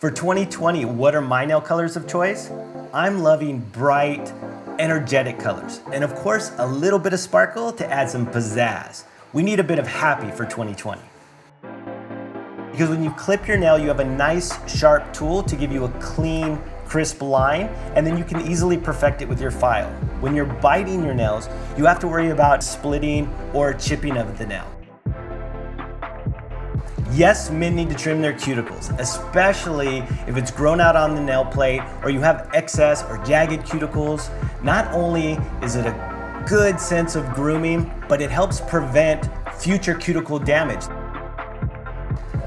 For 2020, what are my nail colors of choice? I'm loving bright, energetic colors. And of course, a little bit of sparkle to add some pizzazz. We need a bit of happy for 2020. Because when you clip your nail, you have a nice, sharp tool to give you a clean, crisp line, and then you can easily perfect it with your file. When you're biting your nails, you have to worry about splitting or chipping of the nail. Yes, men need to trim their cuticles, especially if it's grown out on the nail plate or you have excess or jagged cuticles. Not only is it a good sense of grooming, but it helps prevent future cuticle damage.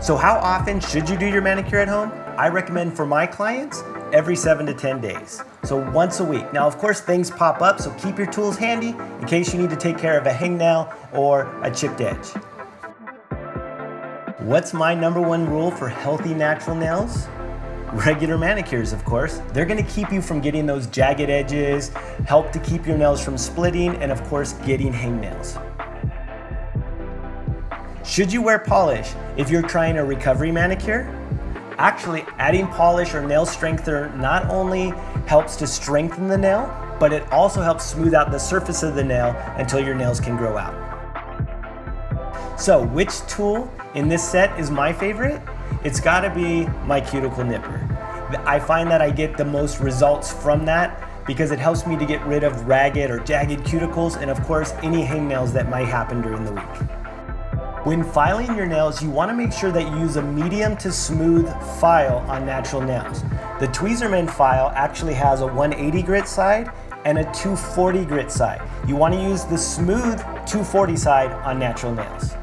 So how often should you do your manicure at home? I recommend for my clients, every 7 to 10 days. So once a week. Now, of course, things pop up, so keep your tools handy in case you need to take care of a hangnail or a chipped edge. What's my #1 rule for healthy natural nails? Regular manicures, of course. They're gonna keep you from getting those jagged edges, help to keep your nails from splitting, and of course, getting hangnails. Should you wear polish if you're trying a recovery manicure? Actually, adding polish or nail strengthener not only helps to strengthen the nail, but it also helps smooth out the surface of the nail until your nails can grow out. So, which tool in this set is my favorite? It's gotta be my cuticle nipper. I find that I get the most results from that because it helps me to get rid of ragged or jagged cuticles and of course any hangnails that might happen during the week. When filing your nails, you want to make sure that you use a medium to smooth file on natural nails. The Tweezerman file actually has a 180 grit side and a 240 grit side. You want to use the smooth 240 side on natural nails.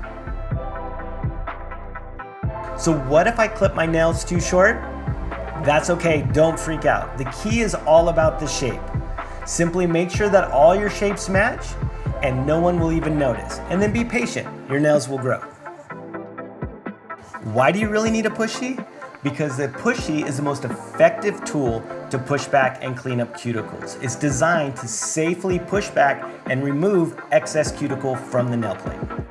So what if I clip my nails too short? That's okay, don't freak out. The key is all about the shape. Simply make sure that all your shapes match and no one will even notice. And then be patient, your nails will grow. Why do you really need a pushie? Because the pushie is the most effective tool to push back and clean up cuticles. It's designed to safely push back and remove excess cuticle from the nail plate.